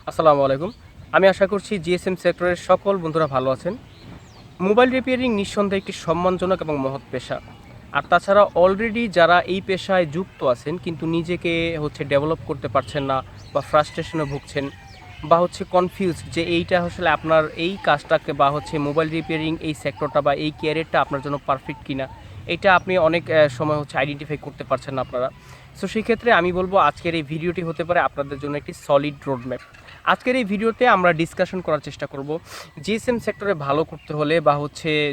আসসালামু আলাইকুম। আমি আশা করছি জিএসএম সেক্টরের সকল বন্ধুরা ভালো আছেন। মোবাইল রিপেয়ারিং নিঃসন্দেহে একটি সম্মানজনক এবং মহৎ পেশা। আর তাছাড়া অলরেডি যারা এই পেশায় যুক্ত আছেন কিন্তু নিজেকে ডেভেলপ করতে পারছেন না বা ফ্রাস্ট্রেশনে ভুগছেন বা কনফিউজড যে এইটা আসলে আপনার এই কাজটাকে বা মোবাইল রিপেয়ারিং এই সেক্টরটা বা এই ক্যারিয়ারটা আপনার জন্য পারফেক্ট কিনা, এটা আপনি অনেক সময় আইডেন্টিফাই করতে পারছেন না আপনারা। সো সেক্ষেত্রে আমি বলবো আজকের এই ভিডিওটি হতে পারে আপনাদের জন্য একটি সলিড রোডম্যাপ। আজকের এই ভিডিওতে আমরা ডিসকাশন করার চেষ্টা করব জিএসএম সেক্টরে ভালো করতে হলে বা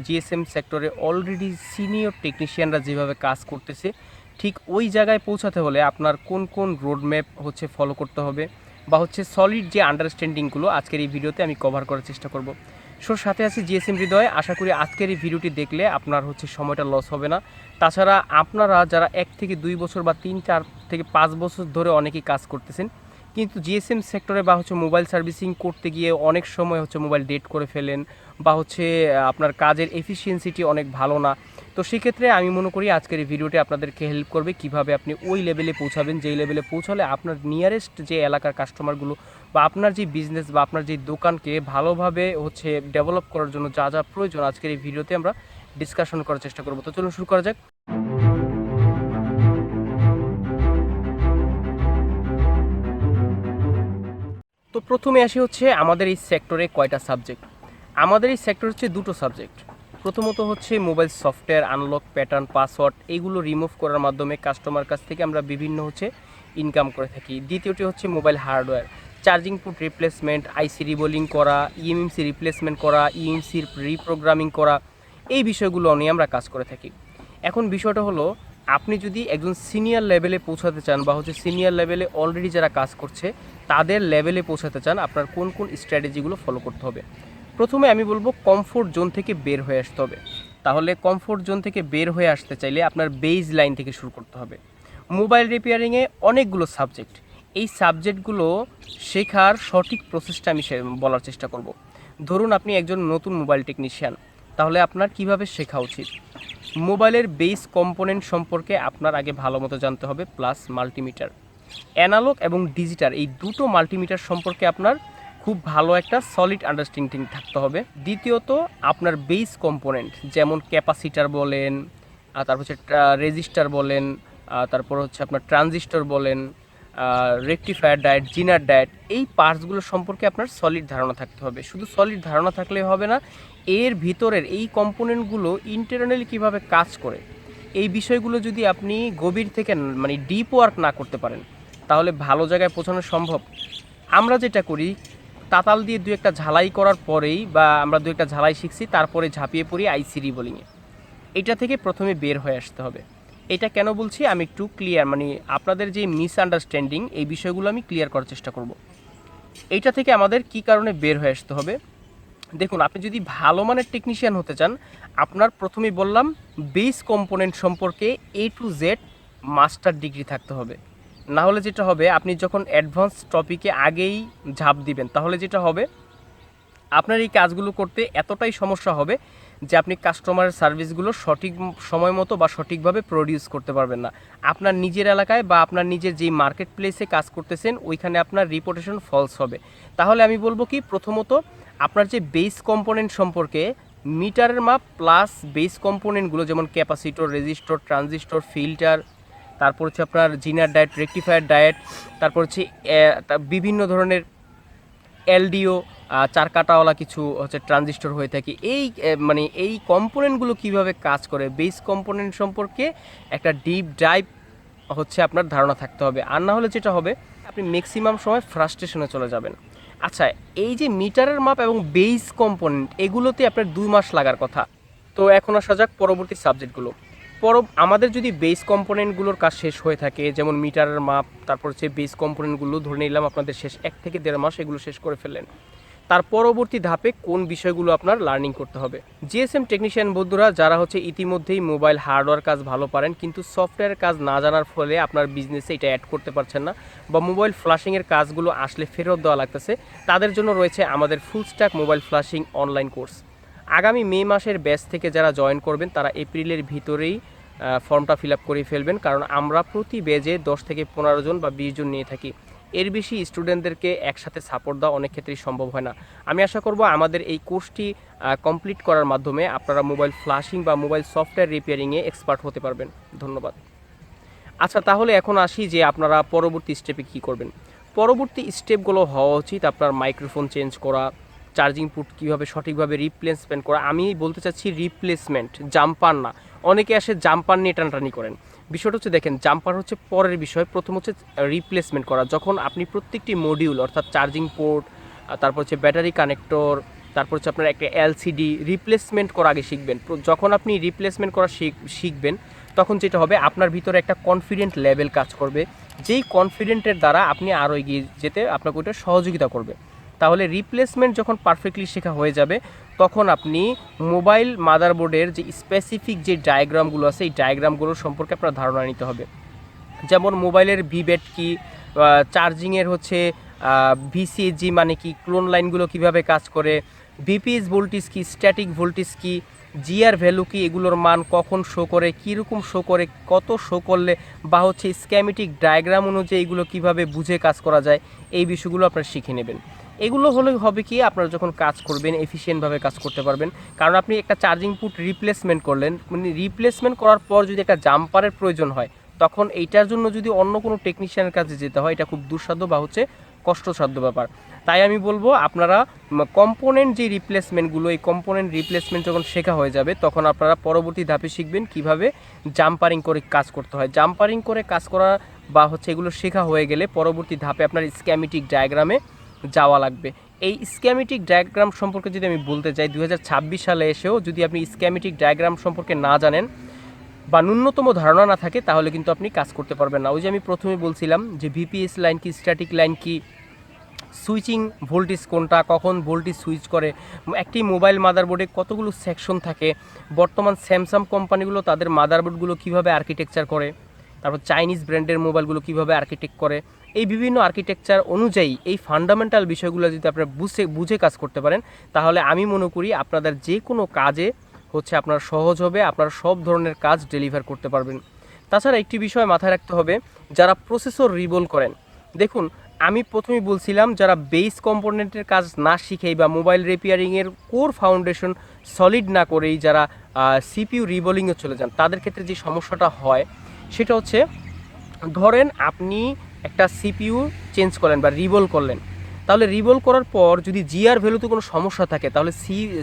জিএসএম সেক্টরে অলরেডি সিনিয়র টেকনিশিয়ানরা যেভাবে কাজ করতেছে ঠিক ওই জায়গায় পৌঁছাতে হলে আপনার কোন কোন রোডম্যাপ ফলো করতে হবে বা সলিড যে আন্ডারস্ট্যান্ডিংগুলো আজকের এই ভিডিওতে আমি কভার করার চেষ্টা করব। সো সাথে আছি জিএসএম হৃদয়ে। আশা করি আজকের এই ভিডিওটি দেখলে আপনার সময়টা লস হবে না। তাছাড়া আপনারা যারা 1 থেকে 2 বছর বা 3, 4 থেকে 5 বছর ধরে অনেকেই কাজ করতেছেন কিন্তু জিএসএম সেক্টরে বা মোবাইল সার্ভিসিং করতে গিয়ে অনেক সময় মোবাইল ডেট করে ফেলেন বা আপনার কাজের এফিসিয়েন্সিটি অনেক ভালো না। তো সেক্ষেত্রে আমি মনে করি আজকের এই ভিডিওটি আপনাদেরকে হেল্প করবে কিভাবে আপনি ওই লেভেলে পৌঁছাবেন, যেই লেভেলে পৌঁছালে আপনার নিয়ারেস্ট যে এলাকার কাস্টমারগুলো বা আপনার যে বিজনেস বা আপনার যে দোকানকে ভালোভাবে ডেভেলপ করার জন্য যা যা প্রয়োজন আজকের এই ভিডিওতে আমরা ডিসকাশন করার চেষ্টা করব। তো চলুন শুরু করা যাক। তো প্রথমে আসি আমাদের এই সেক্টরে কয়টা সাবজেক্ট। আমাদের এই সেক্টর দুটো সাবজেক্ট। প্রথমত mobile software unlock, pattern, password এইগুলো রিমুভ করার মাধ্যমে কাস্টমার কাছ থেকে আমরা বিভিন্ন ইনকাম করে থাকি। দ্বিতীয়টি mobile hardware, charging port replacement, IC reballing করা, ইএমএমসি রিপ্লেসমেন্ট করা, ইএমসির রিপ্রোগ্রামিং করা, এই বিষয়গুলো নিয়ে আমরা কাজ করে থাকি। এখন বিষয়টা হলো আপনি যদি একজন সিনিয়র লেভেলে পৌঁছাতে চান বা সিনিয়র লেভেলে অলরেডি যারা কাজ করছে তাদের লেভেলে পৌঁছাতে চান, আপনার কোন কোন স্ট্র্যাটেজিগুলো ফলো করতে হবে। প্রথমে আমি বলবো কমফোর্ট জোন থেকে বের হয়ে আসতে হবে। তাহলে কমফোর্ট জোন থেকে বের হয়ে আসতে চাইলে আপনার বেজ লাইন থেকে শুরু করতে হবে। মোবাইল রিপেয়ারিংয়ে অনেকগুলো সাবজেক্ট, এই সাবজেক্টগুলো শেখার সঠিক প্রসেসটা আমি বলার চেষ্টা করব। ধরুন আপনি একজন নতুন মোবাইল টেকনিশিয়ান, তাহলে আপনার কিভাবে শেখা উচিত। মোবাইলের বেস কম্পোনেন্ট সম্পর্কে আপনার আগে ভালো মতো জানতে হবে, প্লাস মাল্টিমিটার, অ্যানালগ এবং ডিজিটাল এই দুটো মাল্টিমিটার সম্পর্কে আপনার খুব ভালো একটা সলিড আন্ডারস্ট্যান্ডিং থাকতে হবে। দ্বিতীয়ত আপনার বেস কম্পোনেন্ট যেমন ক্যাপাসিটার বলেন, তারপর রেজিস্টার বলেন, তারপর আপনার ট্রানজিস্টর বলেন, রেকটিফায়ার ডায়েট, জিনার ডায়েট, এই পার্টসগুলো সম্পর্কে আপনার সলিড ধারণা থাকতে হবে। শুধু সলিড ধারণা থাকলে হবে না, এর ভিতরের এই কম্পোনেন্টগুলো ইন্টারনালি কিভাবে কাজ করে এই বিষয়গুলো যদি আপনি গভীর থেকে ডিপ ওয়ার্ক না করতে পারেন তাহলে ভালো জায়গায় পৌঁছানো সম্ভব। আমরা যেটা করি তাতাল দিয়ে দু একটা ঝালাই করার পরেই বা আমরা দু একটা ঝালাই শিখছি তারপরে ঝাঁপিয়ে পড়ি আইসি রিবোলিংয়ে। এটা থেকে প্রথমে বের হয়ে আসতে হবে। এটা কেন বলছি আমি একটু ক্লিয়ার আপনাদের যে মিসআন্ডারস্ট্যান্ডিং এই বিষয়গুলো আমি ক্লিয়ার করার চেষ্টা করব। এইটা থেকে আমাদের কি কারণে বের হয়ে আসতে হবে। দেখুন, আপনি যদি ভালো মানের টেকনিশিয়ান হতে চান আপনার প্রথমেই বললাম বেস কম্পোনেন্ট সম্পর্কে A to Z master degree থাকতে হবে। না হলে যেটা হবে আপনি যখন অ্যাডভান্স টপিকে আগেই ঝাঁপ দিবেন তাহলে যেটা হবে আপনার এই কাজগুলো করতে এতটাই সমস্যা হবে যে আপনি কাস্টমারের সার্ভিসগুলো সঠিক সময় মতো বা সঠিকভাবে প্রডিউস করতে পারবেন না। আপনার নিজের এলাকায় বা আপনার নিজের যেই মার্কেট প্লেসে কাজ করতেছেন ওইখানে আপনার রিপুটেশন ফলস হবে। তাহলে আমি বলবো কি, প্রথমত আপনার যে বেস কম্পোনেন্ট সম্পর্কে মিটারের মাপ প্লাস বেস কম্পোনেন্টগুলো যেমন ক্যাপাসিটর, রেজিস্টর, ট্রানজিস্টর, ফিল্টার, তারপর আপনার জিনার ডায়েট, রেকটিফায়ার ডায়েট, তারপর বিভিন্ন ধরনের এলডিও, চার কাটাওয়ালা কিছু ট্রানজিস্টর হয়ে থাকে। এই কম্পোনেন্টগুলো কিভাবে কাজ করে বেস কম্পোনেন্ট সম্পর্কে একটা ডিপ ডাইভ আপনার ধারণা থাকতে হবে। আর না হলে যেটা হবে আপনি ম্যাক্সিমাম সময় ফ্রাস্ট্রেশনে চলে যাবেন। আচ্ছা, এই যে মিটারের মাপ এবং বেস কম্পোনেন্ট এগুলোতে আপনার 2 মাস লাগার কথা। তো এখন আসা যাক পরবর্তী সাবজেক্টগুলো। আমাদের যদি বেস কম্পোনেন্টগুলোর কাজ শেষ হয়ে থাকে, যেমন মিটারের মাপ, তারপর বেস কম্পোনেন্টগুলো ধরে নিলাম আপনাদের শেষ 1 থেকে 1.5 মাস এগুলো শেষ করে ফেললেন, তার পরবর্তী ধাপে কোন বিষয়গুলো আপনার লার্নিং করতে হবে। জিএসএম টেকনিশিয়ান বন্ধুরা যারা ইতিমধ্যেই মোবাইল হার্ডওয়্যার কাজ ভালো পারেন কিন্তু সফটওয়্যার কাজ না জানার ফলে আপনার বিজনেসে এটা অ্যাড করতে পারছেন না বা মোবাইল ফ্লাশিংয়ের কাজগুলো আসলে ফেরত দেওয়া লাগতেছে, তাদের জন্য রয়েছে আমাদের full stack mobile flashing online course. আগামী মে মাসের ব্যাচ থেকে যারা জয়েন করবেন তারা এপ্রিলের ভিতরেই ফর্মটা ফিল আপ করে ফেলবেন, কারণ আমরা প্রতি ব্যাচে 10 থেকে 15 জন বা 20 জন নিয়ে থাকি। এর বেশি স্টুডেন্টদেরকে একসাথে সাপোর্ট দেওয়া অনেক ক্ষেত্রেই সম্ভব হয় না। আমি আশা করব আমাদের এই কোর্সটি কমপ্লিট করার মাধ্যমে আপনারা মোবাইল ফ্লাশিং বা মোবাইল সফটওয়্যার রিপেয়ারিংয়ে এক্সপার্ট হতে পারবেন। ধন্যবাদ। আচ্ছা, তাহলে এখন আসি যে আপনারা পরবর্তী স্টেপে কী করবেন। পরবর্তী স্টেপগুলো হওয়া উচিত আপনার মাইক্রোফোন চেঞ্জ করা, চার্জিং পুট কীভাবে সঠিকভাবে রিপ্লেসমেন্ট করা। আমি বলতে চাচ্ছি রিপ্লেসমেন্ট, জাম্পার না। অনেকে আসে জাম্পার নিয়ে টানাটানি করেন। বিষয়টা হচ্ছে দেখেন, জাম্পার হচ্ছে পরের বিষয়, প্রথম হচ্ছে রিপ্লেসমেন্ট করা। যখন আপনি প্রত্যেকটি মডিউল অর্থাৎ চার্জিং পোর্ট, তারপর হচ্ছে ব্যাটারি কানেক্টর, তারপর হচ্ছে আপনার একটা এলসিডি রিপ্লেসমেন্ট করা আগে শিখবেন। যখন আপনি রিপ্লেসমেন্ট করা শিখবেন তখন যেটা হবে আপনার ভিতরে একটা কনফিডেন্ট লেভেল কাজ করবে, যেই কনফিডেন্টের দ্বারা আপনি আরও এগিয়ে যেতে আপনাকে ওইটা সহযোগিতা করবে। তাহলে রিপ্লেসমেন্ট যখন পারফেক্টলি শেখা হয়ে যাবে তখন আপনি মোবাইল মাদারবোর্ডের যে স্পেসিফিক যে ডায়াগ্রামগুলো আছে এই ডায়াগ্রামগুলো সম্পর্কে আপনার ধারণা নিতে হবে। যেমন মোবাইলের ভিব্যাট কি, চার্জিংয়ের হচ্ছে ভিসিএজি মানে কি, ক্লোন লাইনগুলো কিভাবে কাজ করে, বিপিএস ভোল্টেজ কি, স্ট্যাটিক ভোল্টেজ কি, জিআর ভ্যালু কি, এগুলোর মান কখন শো করে, কীরকম শো করে, কত শো করলে, বা হচ্ছে স্ক্যামেটিক ডায়াগ্রাম অনুযায়ী এগুলো কীভাবে বুঝে কাজ করা যায়, এই বিষয়গুলো আপনারা শিখে নেবেন। এগুলো হলে হবে কি, আপনারা যখন কাজ করবেন এফিশিয়েন্টভাবে কাজ করতে পারবেন। কারণ আপনি একটা চার্জিং পুট রিপ্লেসমেন্ট করলেন, মানে রিপ্লেসমেন্ট করার পর যদি একটা জাম্পারের প্রয়োজন হয় তখন এইটার জন্য যদি অন্য কোনো টেকনিশিয়ানের কাছে যেতে হয় এটা খুব দুঃসাধ্য বা হচ্ছে কষ্টসাধ্য ব্যাপার। তাই আমি বলবো আপনারা কম্পোনেন্ট যে রিপ্লেসমেন্টগুলো, এই কম্পোনেন্ট রিপ্লেসমেন্ট যখন শেখা হয়ে যাবে তখন আপনারা পরবর্তী ধাপে শিখবেন কিভাবে জাম্পারিং করে কাজ করতে হয়। জাম্পারিং করে কাজ করা বা হচ্ছে এগুলো শেখা হয়ে গেলে পরবর্তী ধাপে আপনার স্ক্যামেটিক ডায়াগ্রামে যাওয়া লাগবে। এই স্ক্যামেটিক ডায়াগ্রাম সম্পর্কে যদি আমি বলতে চাই, 2026 সালে এসেও যদি আপনি স্ক্যামেটিক ডায়াগ্রাম সম্পর্কে না জানেন বা ন্যূনতম ধারণা না থাকে তাহলে কিন্তু আপনি কাজ করতে পারবেন না। ওই যে আমি প্রথমে বলছিলাম যে ভিপিএস লাইন কি, স্ট্যাটিক লাইন কি, সুইচিং ভোল্টেজ কোনটা, কখন ভোল্টেজ সুইচ করে, একটি মোবাইল মাদারবোর্ডে কতগুলো সেকশন থাকে, বর্তমান স্যামসাং কোম্পানিগুলো তাদের মাদারবোর্ডগুলো কীভাবে আর্কিটেকচার করে, তারপর চাইনিজ ব্র্যান্ডের মোবাইলগুলো কীভাবে আর্কিটেক্ট করে, এই বিভিন্ন আর্কিটেকচার অনুযায়ী এই ফান্ডামেন্টাল বিষয়গুলো যদি আপনারা বুঝে কাজ করতে পারেন তাহলে আমি মনে করি আপনাদের যে কোনো কাজে হচ্ছে আপনার সহজ হবে, আপনারা সব ধরনের কাজ ডেলিভার করতে পারবেন। তাছাড়া একটি বিষয় মাথায় রাখতে হবে, যারা প্রসেসর রিবোল করেন, দেখুন আমি প্রথমেই বলছিলাম যারা বেস কম্পোনেন্টের কাজ না শিখেই বা মোবাইল রিপেয়ারিংয়ের কোর ফাউন্ডেশন সলিড না করেই যারা সিপিইউ রিবোলিংয়ে চলে যান তাদের ক্ষেত্রে যে সমস্যাটা হয় সেটা হচ্ছে, ধরেন আপনি একটা সিপিইউ চেঞ্জ করলেন বা রিবোল করলেন, তাহলে রিবোল করার পর যদি জিআর ভ্যালুতে কোনো সমস্যা থাকে তাহলে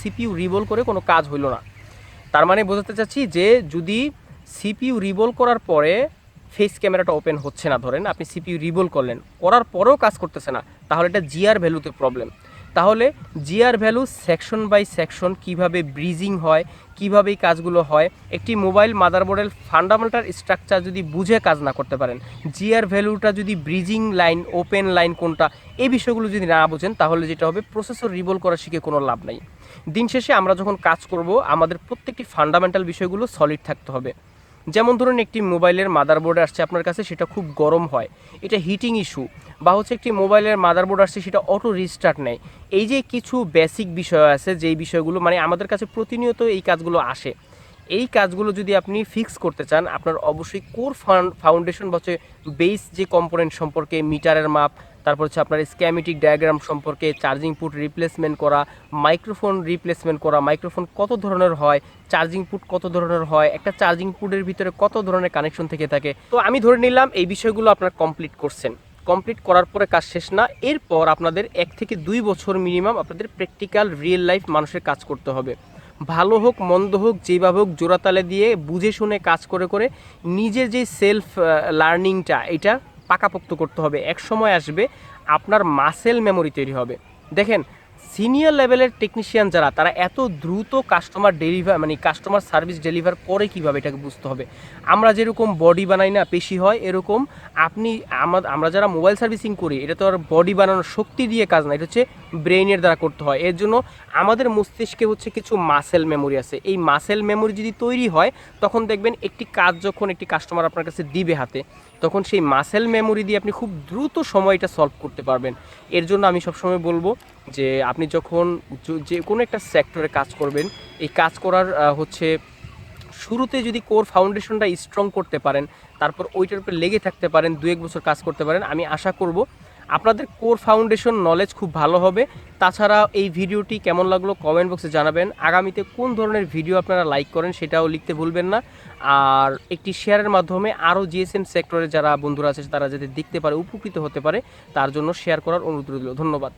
সিপিইউ রিবোল করে কোনো কাজ হইল না। তার মানে বোঝাতে চাচ্ছি যে যদি সিপিইউ রিবোল করার পরে ফেস ক্যামেরাটা ওপেন হচ্ছে না, ধরেন আপনি সিপিইউ রিবোল করলেন, করার পরেও কাজ করতেছে না, তাহলে এটা জিআর ভ্যালুতে প্রবলেম। তাহলে GR value section by section কিভাবে ব্রিজিং হয়, কিভাবে এই কাজগুলো হয়, একটি মোবাইল মাদারবোর্ডের ফান্ডামেন্টাল স্ট্রাকচার যদি বুঝে কাজ না করতে পারেন, জিআর ভ্যালুটা যদি ব্রিজিং লাইন, ওপেন লাইন কোনটা, এই বিষয়গুলো যদি না বুঝেন তাহলে যেটা হবে প্রসেসর রিবোল করা শিখে কোনো লাভ নাই। দিন শেষে আমরা যখন কাজ করব আমাদের প্রত্যেকটি ফান্ডামেন্টাল বিষয়গুলো সলিড থাকতে হবে। যেমন ধরুন একটি মোবাইলের মাদারবোর্ড আসছে আপনার কাছে, সেটা খুব গরম হয়, এটা হিটিং ইস্যু, বা হচ্ছে একটি মোবাইলের মাদারবোর্ড আসছে সেটা অটো রিস্টার্ট নেয়। এই যে কিছু বেসিক বিষয় আছে যেই বিষয়গুলো মানে আমাদের কাছে প্রতিনিয়ত এই কাজগুলো আসে, এই কাজগুলো যদি আপনি ফিক্স করতে চান আপনার অবশ্যই কোর ফাউন্ডেশন বা হচ্ছে বেস যে কম্পোনেন্ট সম্পর্কে, মিটারের মাপ, তারপর হচ্ছে আপনার স্ক্যামেটিক ডায়াগ্রাম সম্পর্কে, চার্জিং পুট রিপ্লেসমেন্ট করা, মাইক্রোফোন রিপ্লেসমেন্ট করা, মাইক্রোফোন কত ধরনের হয়, চার্জিং পুট কত ধরনের হয়, একটা চার্জিং পুটের ভিতরে কত ধরনের কানেকশন থেকে থাকে। তো আমি ধরে নিলাম এই বিষয়গুলো আপনারা কমপ্লিট করছেন। কমপ্লিট করার পরে কাজ শেষ না, এরপর আপনাদের 1 থেকে 2 বছর মিনিমাম আপনাদের প্র্যাকটিক্যাল রিয়েল লাইফ মানুষের কাজ করতে হবে। ভালো হোক মন্দ হোক যেভাবে হোক জোড়াতালে দিয়ে বুঝে শুনে কাজ করে করে নিজের যে সেলফ লার্নিংটা এটা পাকাপোক্ত করতে হবে। এক সময় আসবে আপনার মাসেল মেমোরি তৈরি হবে। দেখেন সিনিয়র লেভেলের টেকনিশিয়ান যারা তারা এত দ্রুত কাস্টমার ডেলিভার মানে কাস্টমার সার্ভিস ডেলিভার করে কীভাবে এটাকে বুঝতে হবে। আমরা যেরকম বডি বানাই না পেশি হয়, এরকম আপনি আমরা যারা মোবাইল সার্ভিসিং করি এটা তো আর বডি বানানোর শক্তি দিয়ে কাজ না, এটা হচ্ছে ব্রেইনের দ্বারা করতে হয়। এর জন্য আমাদের মস্তিষ্কে হচ্ছে কিছু মাসেল মেমোরি আছে। এই মাসেল মেমোরি যদি তৈরি হয় তখন দেখবেন একটি কাজ যখন একটি কাস্টমার আপনার কাছে দিবে হাতে, তখন সেই মাসেল মেমোরি দিয়ে আপনি খুব দ্রুত সময়টা সলভ করতে পারবেন। এর জন্য আমি সবসময় বলবো যে আপনি যখন যে কোনো একটা সেক্টরে কাজ করবেন, এই কাজ করার হচ্ছে শুরুতে যদি কোর ফাউন্ডেশনটা স্ট্রং করতে পারেন, তারপর ওইটার উপরে লেগে থাকতে পারেন, 2-1 বছর কাজ করতে পারেন, আমি আশা করব আপনাদের কোর ফাউন্ডেশন নলেজ খুব ভালো হবে। তাছাড়া এই ভিডিওটি কেমন লাগলো কমেন্ট বক্সে জানাবেন। আগামীতে কোন ধরনের ভিডিও আপনারা লাইক করেন সেটাও লিখতে ভুলবেন না। আর একটি শেয়ারের মাধ্যমে আরও জিএসএম সেক্টরে যারা বন্ধুরা আছে তারা যাতে দেখতে পারে, উপকৃত হতে পারে, তার জন্য শেয়ার করার অনুরোধ রইল। ধন্যবাদ।